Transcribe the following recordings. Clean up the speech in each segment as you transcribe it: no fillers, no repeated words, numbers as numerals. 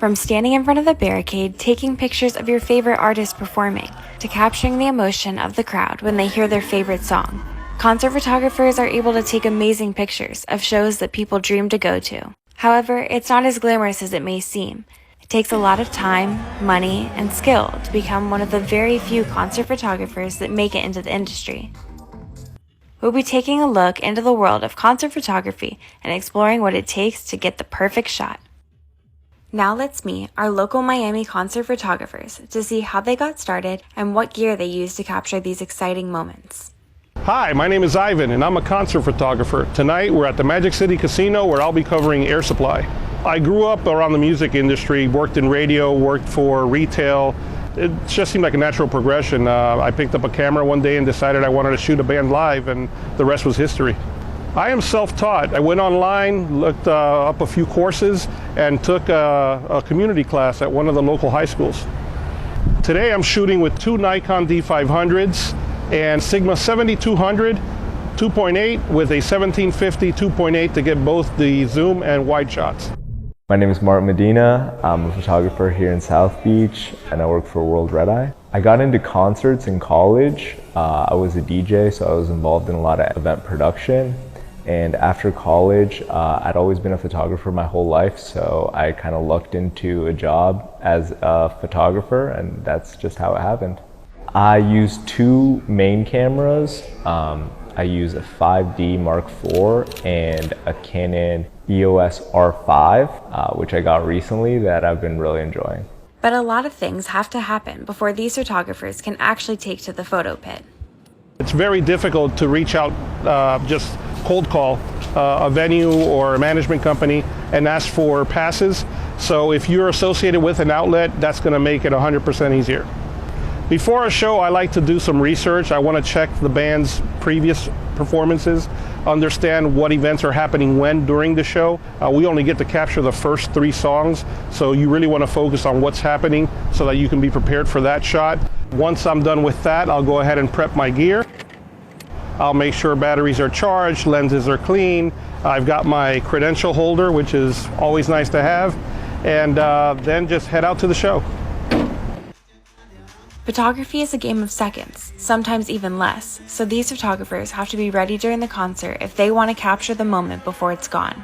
From standing in front of the barricade, taking pictures of your favorite artist performing, to capturing the emotion of the crowd when they hear their favorite song, concert photographers are able to take amazing pictures of shows that people dream to go to. However, it's not as glamorous as it may seem. It takes a lot of time, money, and skill to become one of the very few concert photographers that make it into the industry. We'll be taking a look into the world of concert photography and exploring what it takes to get the perfect shot. Now let's meet our local Miami concert photographers to see how they got started and what gear they use to capture these exciting moments. Hi, my name is Ivan and I'm a concert photographer. Tonight we're at the Magic City Casino where I'll be covering Air Supply. I grew up around the music industry, worked in radio, worked for retail. It just seemed like a natural progression. I picked up a camera one day and decided I wanted to shoot a band live, and the rest was history. I am self-taught. I went online, looked up a few courses, and took a community class at one of the local high schools. Today I'm shooting with two Nikon D500s and Sigma 7200 2.8 with a 1750 2.8 to get both the zoom and wide shots. My name is Mark Medina. I'm a photographer here in South Beach and I work for World Red Eye. I got into concerts in college. I was a DJ, so I was involved in a lot of event production. And after college, I'd always been a photographer my whole life, so I kind of lucked into a job as a photographer, and that's just how it happened. I use two main cameras. I use a 5D Mark IV and a Canon EOS R5, which I got recently that I've been really enjoying. But a lot of things have to happen before these photographers can actually take to the photo pit. It's very difficult to reach out, just cold call a venue or a management company and ask for passes. So if you're associated with an outlet, that's going to make it 100% easier. Before a show, I like to do some research. I want to check the band's previous performances, understand what events are happening when during the show. We only get to capture the first 3 songs, so you really want to focus on what's happening so that you can be prepared for that shot. Once I'm done with that, I'll go ahead and prep my gear. I'll make sure batteries are charged, lenses are clean. I've got my credential holder, which is always nice to have, and then just head out to the show. Photography is a game of seconds, sometimes even less, so these photographers have to be ready during the concert if they want to capture the moment before it's gone.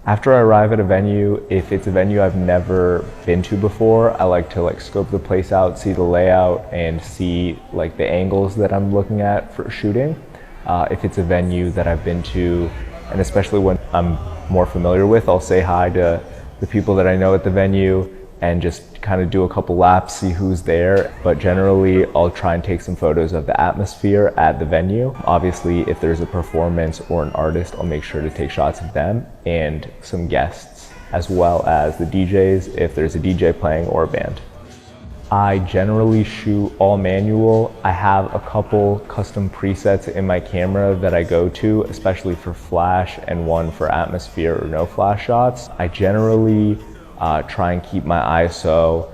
After I arrive at a venue, if it's a venue I've never been to before, I like to scope the place out, see the layout, and see the angles that I'm looking at for shooting. If it's a venue that I've been to, and especially when I'm more familiar with, I'll say hi to the people that I know at the venue and just kind of do a couple laps, see who's there. But generally, I'll try and take some photos of the atmosphere at the venue. Obviously, if there's a performance or an artist, I'll make sure to take shots of them and some guests, as well as the DJs if there's a DJ playing or a band. I generally shoot all manual. I have a couple custom presets in my camera that I go to, especially for flash and one for atmosphere or no flash shots. I generally try and keep my ISO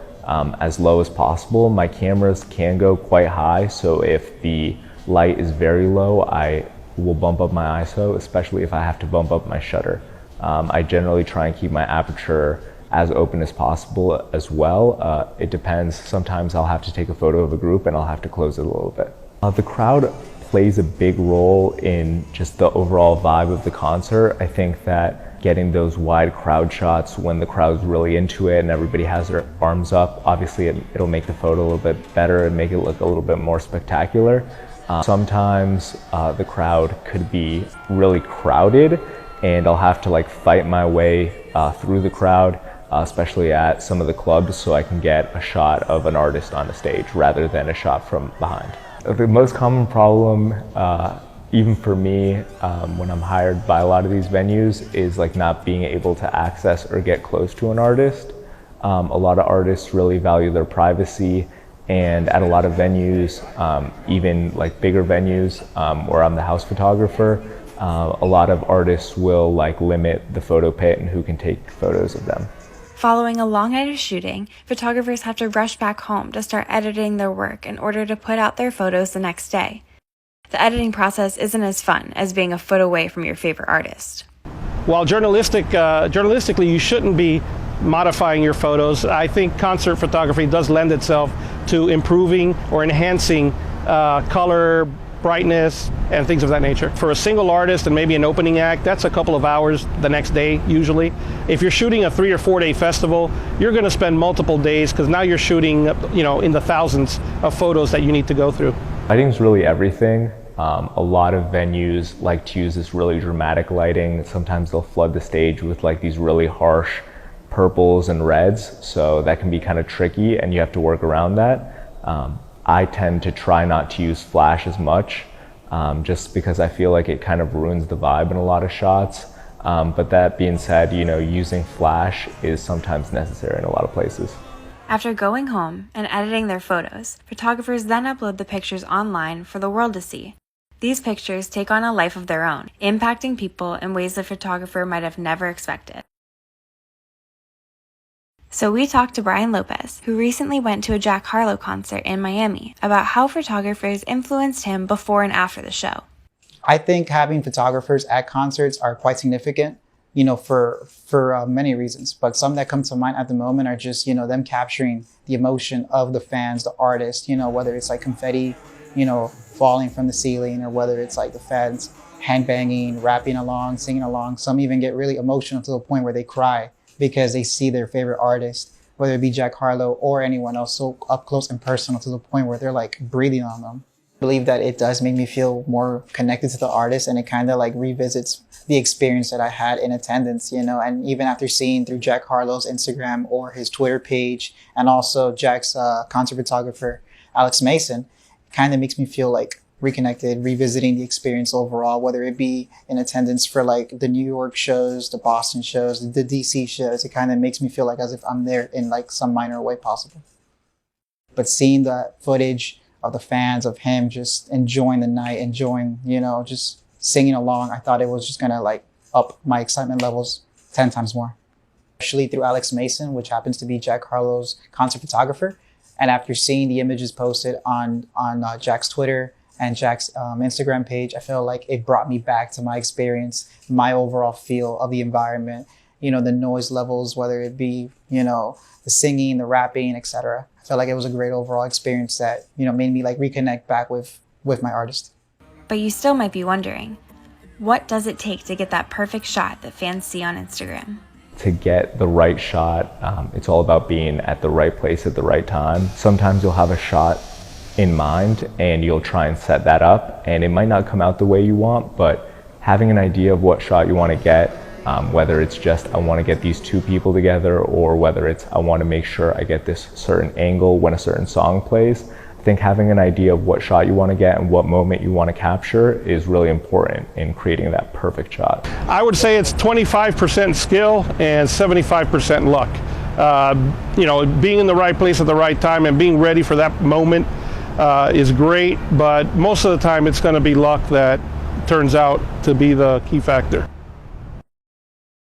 as low as possible. My cameras can go quite high, so if the light is very low, I will bump up my ISO, especially if I have to bump up my shutter. I generally try and keep my aperture as open as possible as well. It depends. Sometimes I'll have to take a photo of a group and I'll have to close it a little bit. The crowd plays a big role in just the overall vibe of the concert. I think that getting those wide crowd shots when the crowd's really into it and everybody has their arms up, obviously it'll make the photo a little bit better and make it look a little bit more spectacular. Sometimes the crowd could be really crowded and I'll have to fight my way through the crowd, especially at some of the clubs, so I can get a shot of an artist on the stage rather than a shot from behind. The most common problem, even for me, when I'm hired by a lot of these venues, is not being able to access or get close to an artist. A lot of artists really value their privacy, and at a lot of venues, even bigger venues where I'm the house photographer, a lot of artists will limit the photo pit and who can take photos of them. Following a long night of shooting, photographers have to rush back home to start editing their work in order to put out their photos the next day. The editing process isn't as fun as being a foot away from your favorite artist. While journalistically you shouldn't be modifying your photos. I think concert photography does lend itself to improving or enhancing color, brightness, and things of that nature. For a single artist and maybe an opening act, that's a couple of hours the next day usually. If you're shooting a 3 or 4 day festival, you're going to spend multiple days because now you're shooting, in the thousands of photos that you need to go through. Lighting's really everything. A lot of venues like to use this really dramatic lighting. Sometimes they'll flood the stage with like these really harsh purples and reds, so that can be kind of tricky and you have to work around that. I tend to try not to use flash as much, just because I feel like it kind of ruins the vibe in a lot of shots. But that being said, using flash is sometimes necessary in a lot of places. After going home and editing their photos, photographers then upload the pictures online for the world to see. These pictures take on a life of their own, impacting people in ways the photographer might have never expected. So we talked to Brian Lopez, who recently went to a Jack Harlow concert in Miami, about how photographers influenced him before and after the show. I think having photographers at concerts are quite significant, for many reasons. But some that come to mind at the moment are just, them capturing the emotion of the fans, the artist, whether it's like confetti, falling from the ceiling, or whether it's like the fans hand-banging, rapping along, singing along. Some even get really emotional to the point where they cry because they see their favorite artist, whether it be Jack Harlow or anyone else, so up close and personal to the point where they're like breathing on them. I believe that it does make me feel more connected to the artist, and it kind of like revisits the experience that I had in attendance, and even after seeing through Jack Harlow's Instagram or his Twitter page, and also Jack's concert photographer, Alex Mason, it kind of makes me feel like reconnected, revisiting the experience overall, whether it be in attendance for like the New York shows, the Boston shows, the DC shows. It kind of makes me feel like as if I'm there in like some minor way possible. But seeing the footage of the fans, of him just enjoying the night, enjoying, just singing along, I thought it was just gonna like up my excitement levels 10 times more. Especially through Alex Mason, which happens to be Jack Harlow's concert photographer. And after seeing the images posted on Jack's Twitter and Jack's Instagram page, I feel like it brought me back to my experience, my overall feel of the environment, the noise levels, whether it be, the singing, the rapping, etc. I felt like it was a great overall experience that, made me like reconnect back with my artist. But you still might be wondering, what does it take to get that perfect shot that fans see on Instagram? To get the right shot, it's all about being at the right place at the right time. Sometimes you'll have a shot in mind and you'll try and set that up, and it might not come out the way you want, but having an idea of what shot you want to get, whether it's just I want to get these two people together, or whether it's I want to make sure I get this certain angle when a certain song plays, I think having an idea of what shot you want to get and what moment you want to capture is really important in creating that perfect shot. I would say it's 25% skill and 75% luck. Being in the right place at the right time and being ready for that moment is great, but most of the time it's going to be luck that turns out to be the key factor.